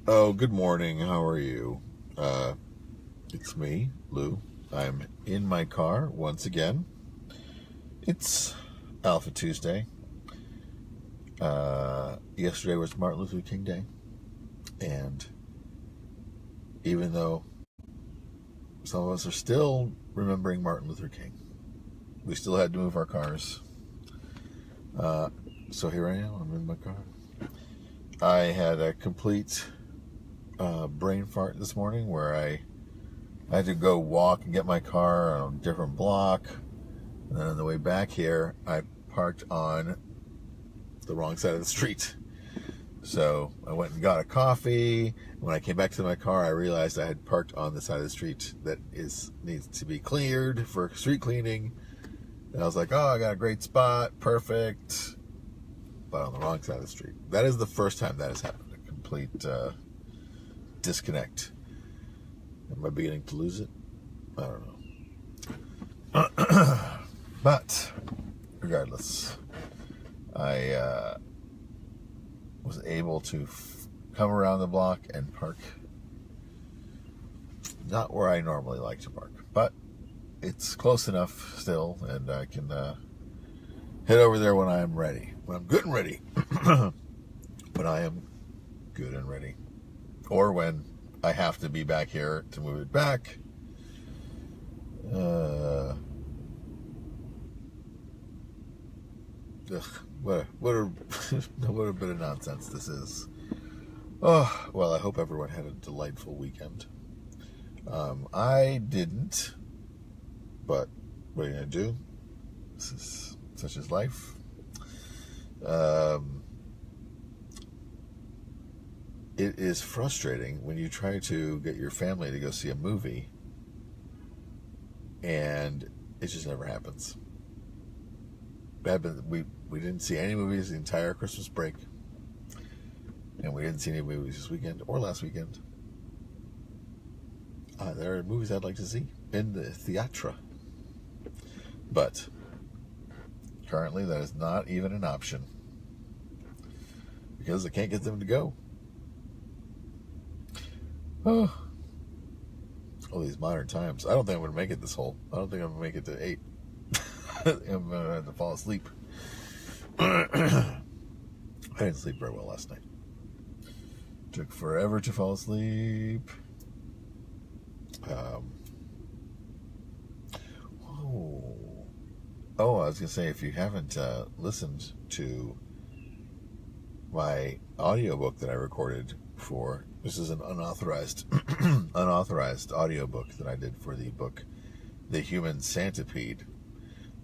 Oh, good morning. How are you? It's me, Lou. I'm in my car once again. It's Alpha Tuesday. Yesterday was Martin Luther King Day. And even though some of us are still remembering Martin Luther King, we still had to move our cars. So here I am. I'm in my car. I had a complete brain fart this morning where I had to go walk and get my car on a different block. And then on the way back here, I parked on the wrong side of the street. So I went and got a coffee. When I came back to my car, I realized I had parked on the side of the street that needs to be cleared for street cleaning. And I was like, oh, I got a great spot. Perfect. But on the wrong side of the street. That is the first time that has happened. A complete disconnect. Am I beginning to lose it? I don't know. But regardless, I was able to come around the block and park. Not where I normally like to park, but it's close enough still, and I can head over there when I am ready. When I'm good and ready. When I am good and ready. Or when I have to be back here to move it back. What a bit of nonsense this is. Oh, well, I hope everyone had a delightful weekend. I didn't, but what are you going to do? Such is life. It is frustrating when you try to get your family to go see a movie and it just never happens. We didn't see any movies the entire Christmas break, and we didn't see any movies this weekend or last weekend. There are movies I'd like to see in the theatre, but currently that is not even an option because I can't get them to go. Oh, all these modern times. I don't think I'm going to make it this whole. I don't think I'm going to make it to 8. I'm going to have to fall asleep. I didn't sleep very well last night. Took forever to fall asleep. I was going to say, if you haven't listened to my audiobook that I recorded for, this is an unauthorized audiobook that I did for the book The Human Centipede.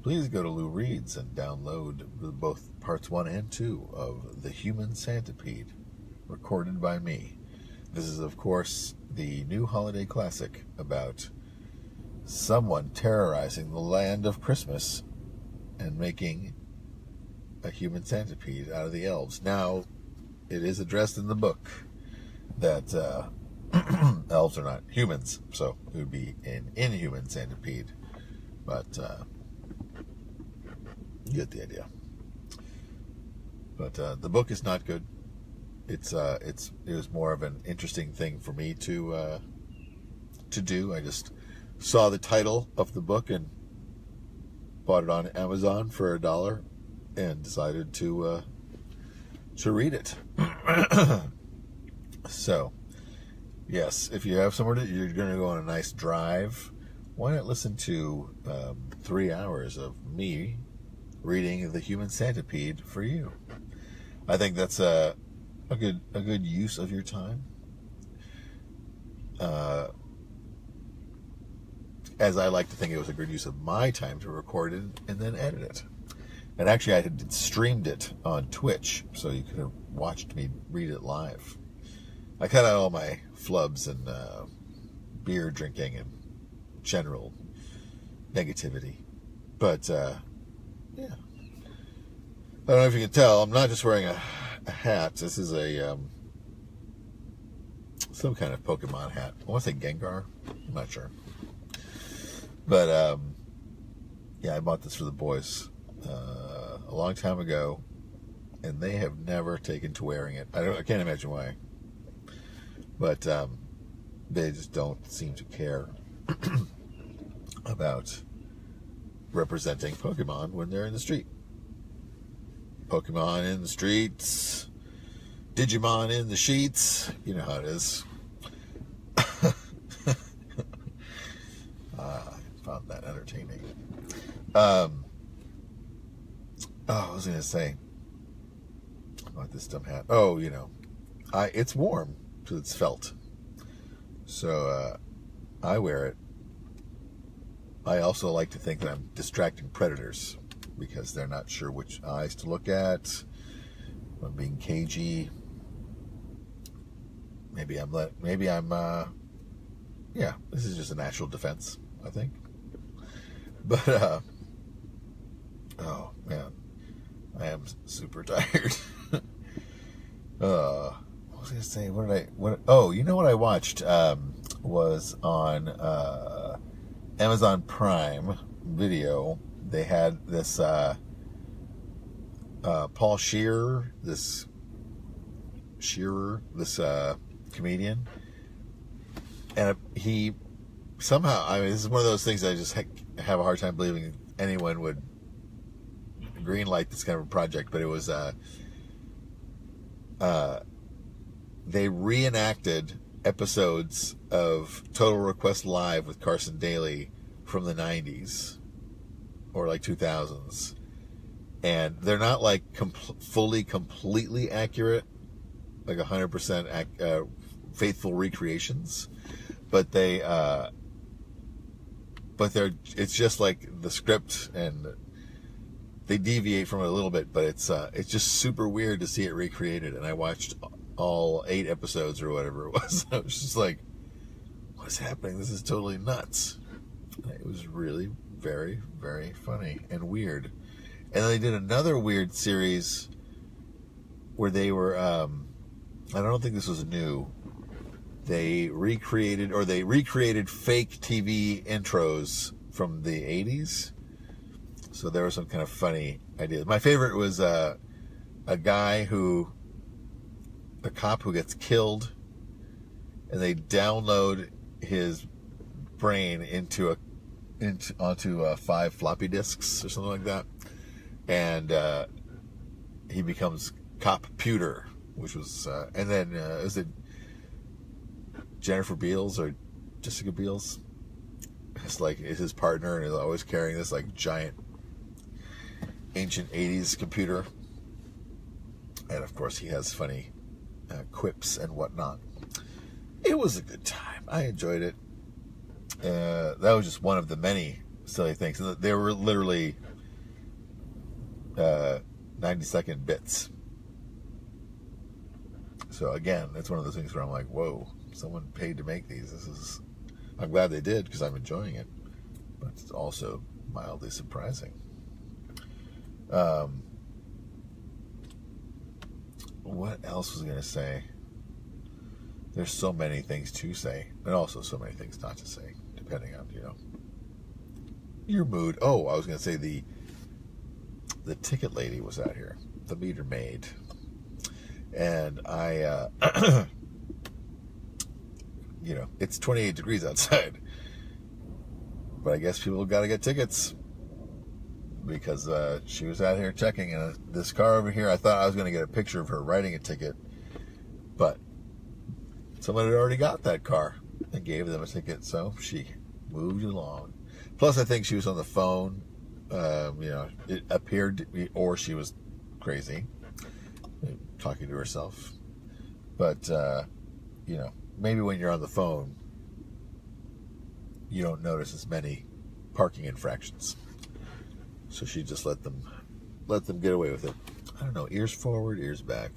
Please go to Lou Reads and download both parts 1 and 2 of The Human Centipede, recorded by me. This is, of course, the new holiday classic about someone terrorizing the land of Christmas and making a human centipede out of the elves. Now, it is addressed in the book that elves are not humans, so it would be an inhuman centipede. But you get the idea. But the book is not good. It was more of an interesting thing for me to do. I just saw the title of the book and bought it on Amazon for $1 and decided to read it. So, yes, if you have somewhere you're going to go on a nice drive, why not listen to 3 hours of me reading The Human Centipede for you? I think that's a good use of your time. As I like to think it was a good use of my time to record it and then edit it. And actually, I had streamed it on Twitch, so you could have watched me read it live. I cut out all my flubs and beer drinking and general negativity. But, yeah. I don't know if you can tell, I'm not just wearing a hat. This is a some kind of Pokemon hat. I want to say Gengar. I'm not sure. But, yeah, I bought this for the boys a long time ago, and they have never taken to wearing it. I can't imagine why. But they just don't seem to care about representing Pokemon when they're in the street. Pokemon in the streets, Digimon in the sheets. You know how it is. I found that entertaining. I was going to say about this dumb hat. Oh, it's warm because it's felt. So I wear it. I also like to think that I'm distracting predators because they're not sure which eyes to look at. I'm being cagey. Maybe I'm this is just a natural defense, I think. But oh man, I am super tired. What was I gonna say? You know what I watched was on Amazon Prime Video. They had this Paul Shearer, this comedian, and he somehow, this is one of those things I just have a hard time believing anyone would greenlight this kind of a project, but it was they reenacted episodes of Total Request Live with Carson Daly from the 90s or like 2000s, and they're not like completely accurate, like 100% faithful recreations, but it's just like the script, and they deviate from it a little bit, but it's just super weird to see it recreated. And I watched all 8 episodes or whatever it was. I was just like, what's happening? This is totally nuts. It was really very, very funny and weird. And then they did another weird series where they were, I don't think this was new. They recreated fake TV intros from the 80s. So there was some kind of funny ideas. My favorite was a cop who gets killed, and they download his brain onto 5 floppy disks or something like that, and he becomes Cop Pewter, which was and then is it Jennifer Beals or Jessica Biel? It's like is his partner, and he's always carrying this like giant ancient 80s computer, and of course he has funny quips and whatnot. It was a good time. I enjoyed it. That was just one of the many silly things. They were literally 90-second bits. So again, it's one of those things where I'm like, whoa, someone paid to make these. I'm glad they did because I'm enjoying it, but it's also mildly surprising. What else was I going to say? There's so many things to say, and also so many things not to say, depending on, your mood. Oh, I was going to say the ticket lady was out here, the meter maid, and I, it's 28 degrees outside, but I guess people got to get tickets. Because she was out here checking, and this car over here, I thought I was going to get a picture of her writing a ticket, but someone had already got that car and gave them a ticket, so she moved along. Plus, I think she was on the phone. It appeared to be, or she was crazy, talking to herself. But, maybe when you're on the phone, you don't notice as many parking infractions. So she just let them get away with it. I don't know, ears forward, ears back,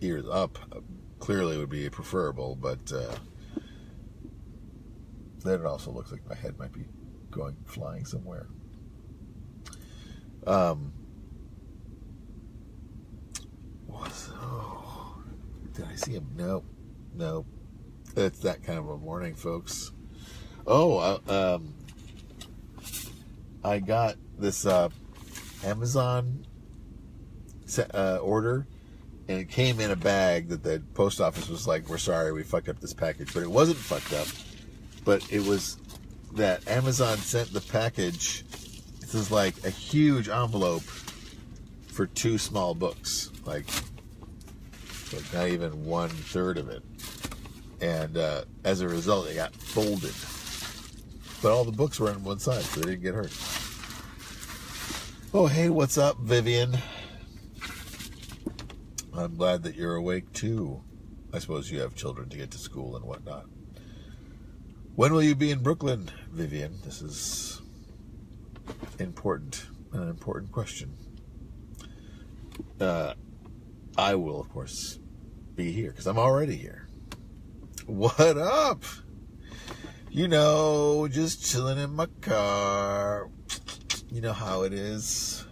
ears up. Clearly would be preferable, but then it also looks like my head might be flying somewhere. Did I see him? No. It's that kind of a morning, folks. I got this Amazon order and it came in a bag that the post office was like, we're sorry, we fucked up this package. But it wasn't fucked up. But it was that Amazon sent the package. This is like a huge envelope for 2 small books. Like not even 1/3 of it. And as a result, it got folded. But all the books were on one side, so they didn't get hurt. Oh, hey, what's up, Vivian? I'm glad that you're awake, too. I suppose you have children to get to school and whatnot. When will you be in Brooklyn, Vivian? This is important, an important question. I will, of course, be here, because I'm already here. What up? You know, just chilling in my car. You know how it is.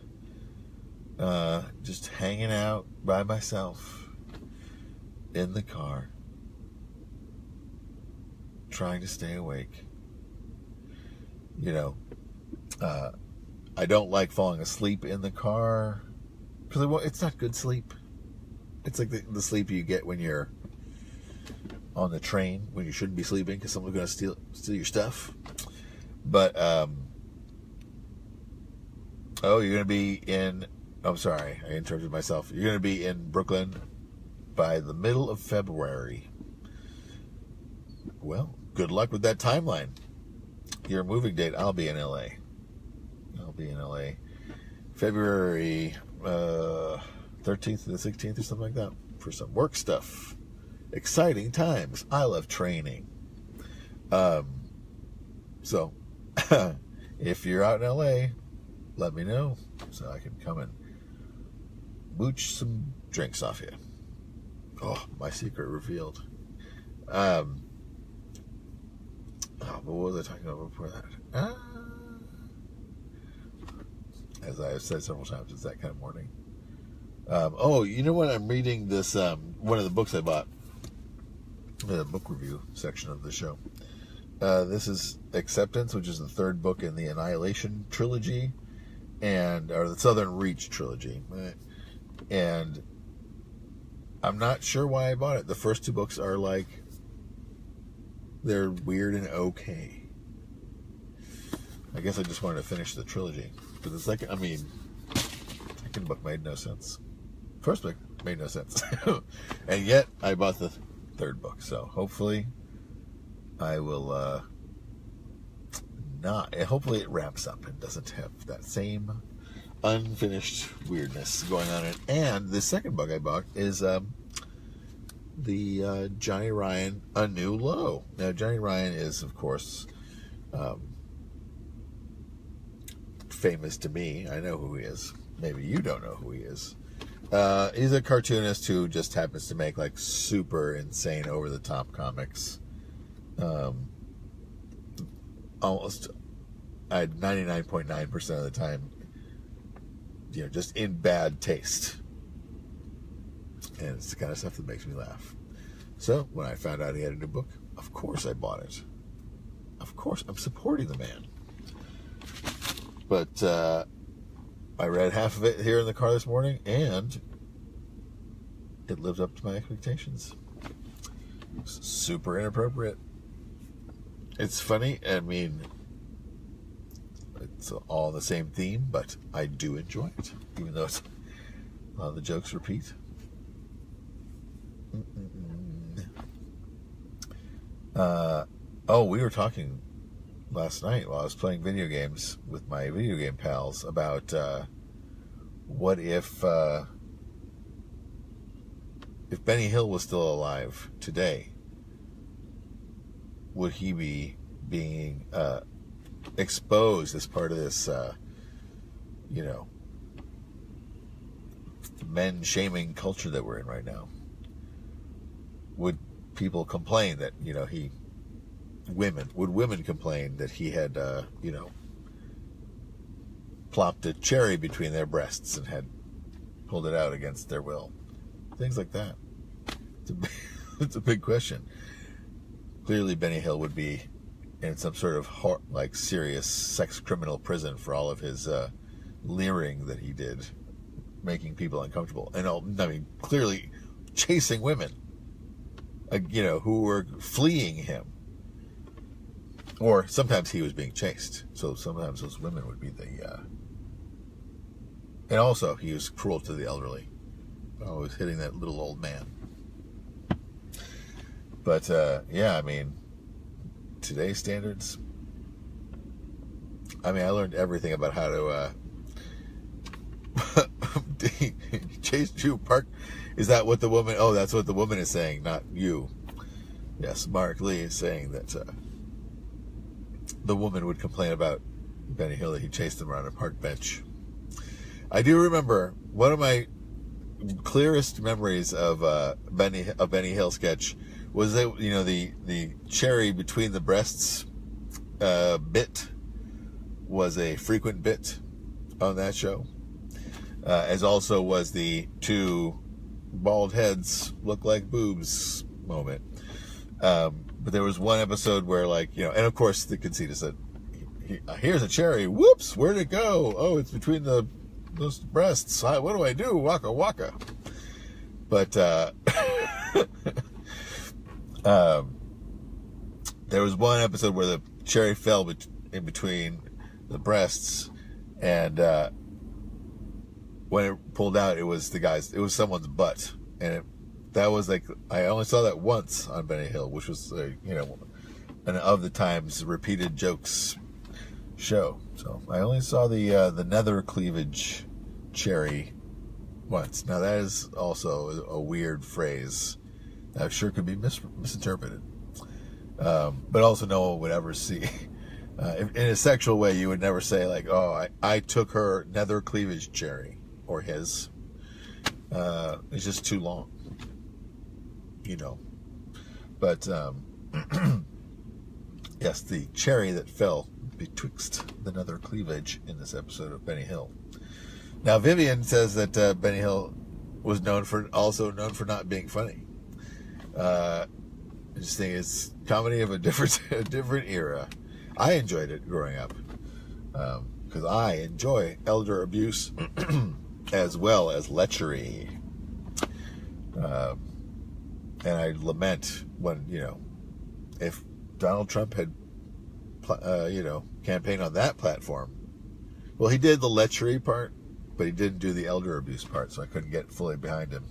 Just hanging out by myself in the car. Trying to stay awake. You know, I don't like falling asleep in the car. Because it's not good sleep. It's like the sleep you get when you're on the train, when you shouldn't be sleeping because someone's going to steal your stuff. But, you're going to be in... I'm sorry, I interrupted myself. You're going to be in Brooklyn by the middle of February. Well, good luck with that timeline. Your moving date, I'll be in LA. February 13th to the 16th or something like that for some work stuff. Exciting times. I love training. So, if you're out in LA, let me know so I can come and mooch some drinks off you. Oh, my secret revealed. But what was I talking about before that? As I have said several times, it's that kind of morning. You know what? I'm reading this, one of the books I bought, the book review section of the show. This is Acceptance, which is the 3rd book in the Annihilation trilogy, or the Southern Reach trilogy. And I'm not sure why I bought it. The first 2 books are like, they're weird and okay. I guess I just wanted to finish the trilogy. But the second book made no sense. First book made no sense. And yet, I bought the 3rd book. So, hopefully, I will hopefully it wraps up and doesn't have that same unfinished weirdness going on in it. And the 2nd book I bought is the Johnny Ryan, A New Low. Now, Johnny Ryan is, of course, famous to me. I know who he is. Maybe you don't know who he is. He's a cartoonist who just happens to make like super insane, over-the-top comics. Almost 99.9% of the time, just in bad taste. And it's the kind of stuff that makes me laugh. So, when I found out he had a new book, of course I bought it. Of course, I'm supporting the man. But I read half of it here in the car this morning, and it lived up to my expectations. Super inappropriate. It's funny. I mean, it's all the same theme, but I do enjoy it, even though a lot of the jokes repeat. We were talking last night while I was playing video games with my video game pals about what if Benny Hill was still alive today, would he be being exposed as part of this, men-shaming culture that we're in right now? Would people complain that, would women complain that he had, plopped a cherry between their breasts and had pulled it out against their will? Things like that. It's a big question. Clearly, Benny Hill would be in some sort of serious sex criminal prison for all of his leering that he did making people uncomfortable. And I mean, clearly chasing women, who were fleeing him. Or sometimes he was being chased. So sometimes those women would be and also he was cruel to the elderly. Always hitting that little old man. But, I mean, today's standards, I learned everything about how to chase Drew Park. Is that what the woman... Oh, that's what the woman is saying, not you. Yes, Mark Lee is saying that the woman would complain about Benny Hill, that he chased him around a park bench. I do remember one of my clearest memories of Benny Hill sketch was that, the cherry between the breasts bit was a frequent bit on that show, as also was the two bald heads look like boobs moment. But there was one episode where, and of course the conceit is that here's a cherry. Whoops, where'd it go? Oh, it's between those breasts. What do I do? Waka waka. But there was one episode where the cherry fell in between the breasts, and when it pulled out, it was someone's butt, and that was I only saw that once on Benny Hill, which was an of the times repeated jokes show. So I only saw the nether cleavage cherry once. Now that is also a weird phrase that sure could be misinterpreted, but also no one would ever see. In a sexual way, you would never say I took her nether cleavage cherry, or his. It's just too long, But yes, the cherry that fell betwixt the nether cleavage in this episode of Benny Hill. Now Vivian says that Benny Hill was also known for not being funny. I just think it's comedy of a different era. I enjoyed it growing up because I enjoy elder abuse as well as lechery. And I lament when, if Donald Trump had, campaigned on that platform. Well, he did the lechery part, but he didn't do the elder abuse part, so I couldn't get fully behind him.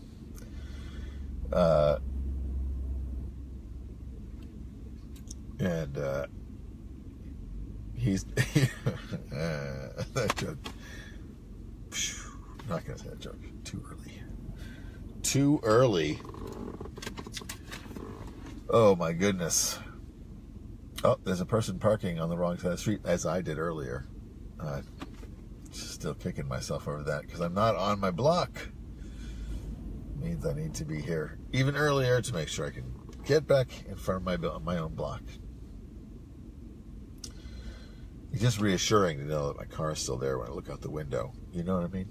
He's that joke. I'm not gonna say that joke. Too early. Oh my goodness. Oh, there's a person parking on the wrong side of the street, as I did earlier. Still kicking myself over that because I'm not on my block. Means I need to be here even earlier to make sure I can get back in front of my own block. It's just reassuring to know that my car is still there when I look out the window. You know what I mean?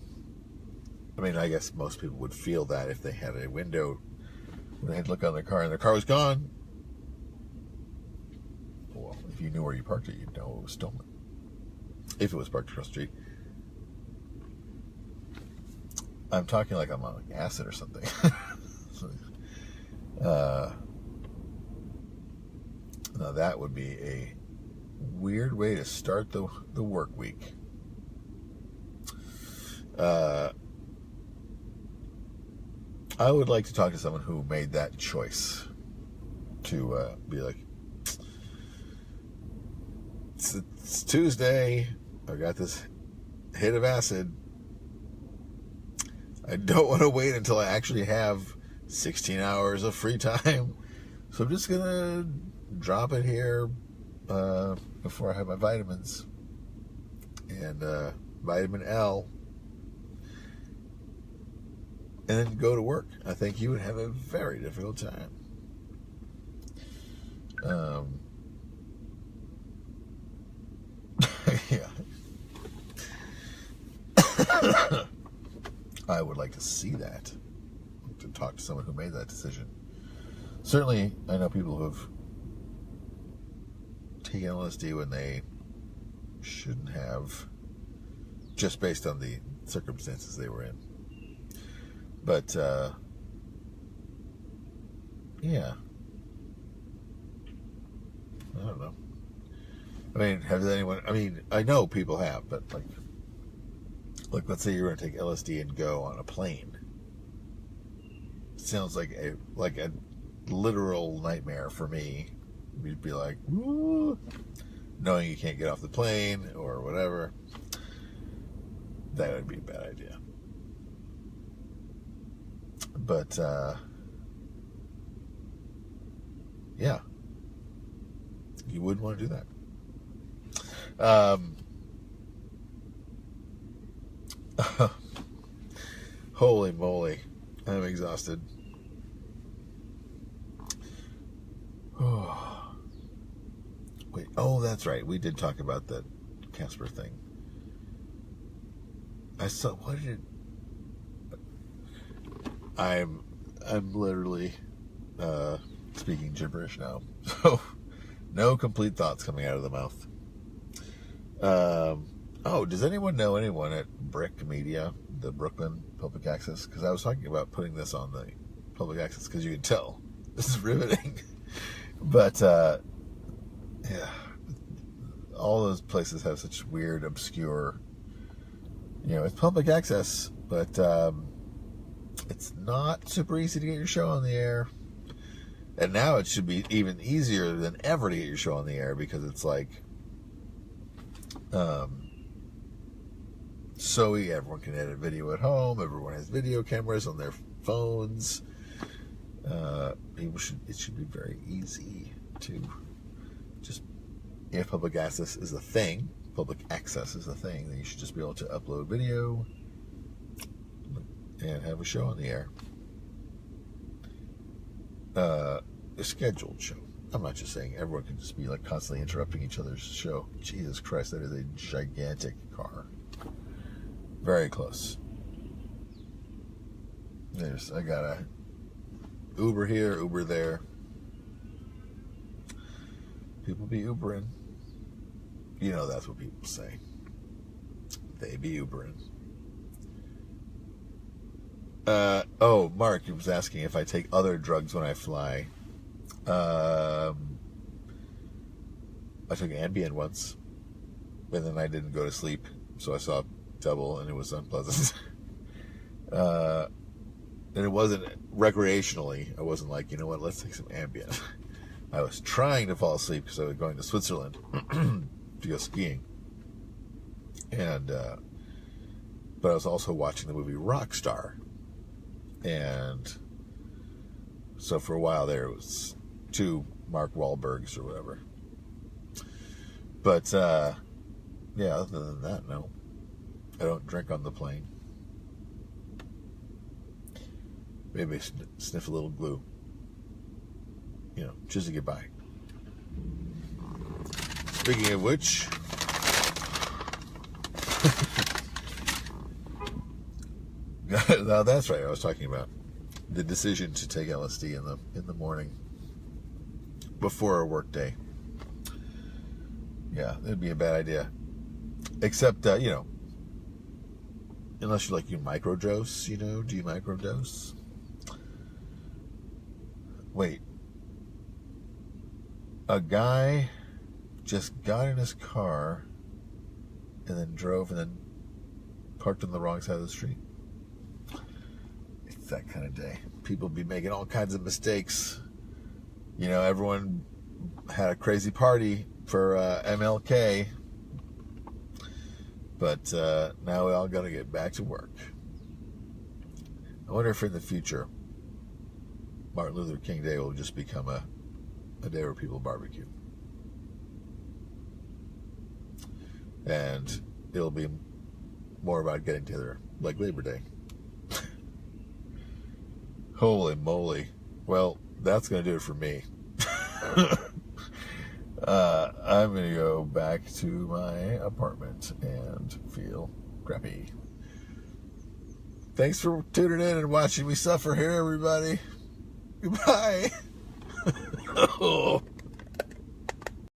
I guess most people would feel that if they had a window when they had to look out their car and their car was gone. Well, if you knew where you parked it, you'd know it was stolen. If it was parked across the street. I'm talking like I'm on acid or something. Now that would be a weird way to start the work week. I would like to talk to someone who made that choice to be like, it's Tuesday, I got this hit of acid. I don't want to wait until I actually have 16 hours of free time, so I'm just going to drop it here before I have my vitamins and vitamin L, and then go to work. I think you would have a very difficult time. Yeah. I would like to see that, to talk to someone who made that decision. Certainly, I know people who have taken LSD when they shouldn't have, just based on the circumstances they were in. But, yeah. I don't know. I mean, has anyone... I mean, I know people have, but, like let's say you're going to take LSD and go on a plane. It sounds like a literal nightmare for me. You'd be like, woo, knowing you can't get off the plane or whatever. That would be a bad idea. But, yeah. You wouldn't want to do that. Holy moly. I'm exhausted. Oh. Wait. Oh, that's right. We did talk about that Casper thing. I saw... What did it... I'm literally speaking gibberish now. So, no complete thoughts coming out of the mouth. Oh, does anyone know anyone at Brick Media, the Brooklyn Public Access? Because I was talking about putting this on the Public Access because you can tell. This is riveting. But, yeah. All those places have such weird, obscure... You know, it's public access, but it's not super easy to get your show on the air. And now it should be even easier than ever to get your show on the air because it's like... So everyone can edit video at home. Everyone has video cameras on their phones. It should be very easy to just, if public access is a thing, then you should just be able to upload video and have a show on the air. A scheduled show. I'm not just saying everyone can just be like constantly interrupting each other's show. Jesus Christ, that is a gigantic car. Very close. I got a Uber here, Uber there. People be Ubering. You know that's what people say. They be Ubering. Oh, Mark was asking if I take other drugs when I fly. I took Ambien once, and then I didn't go to sleep, so I saw double, and it was unpleasant. And it wasn't recreationally. I wasn't like, you know what, let's take some Ambien. I was trying to fall asleep because I was going to Switzerland to go skiing. And, but I was also watching the movie Rockstar. And so for a while there, it was 2 Mark Wahlbergs or whatever. But, yeah, other than that, no. I don't drink on the plane. Maybe sniff a little glue. You know, just to get by. Speaking of which... Now that's right, I was talking about the decision to take LSD in the morning before a work day. Yeah, it'd be a bad idea. Except, you know, unless you microdose, you know, do you microdose? Wait. A guy just got in his car and then drove and then parked on the wrong side of the street. It's that kind of day. People be making all kinds of mistakes. You know, everyone had a crazy party for MLK. But now we all got to get back to work. I wonder if in the future Martin Luther King Day will just become a day where people barbecue. And it'll be more about getting together like Labor Day. Holy moly. Well, that's going to do it for me. I'm going to go back to my apartment and feel crappy. Thanks for tuning in and watching me suffer here, everybody. Goodbye. Oh.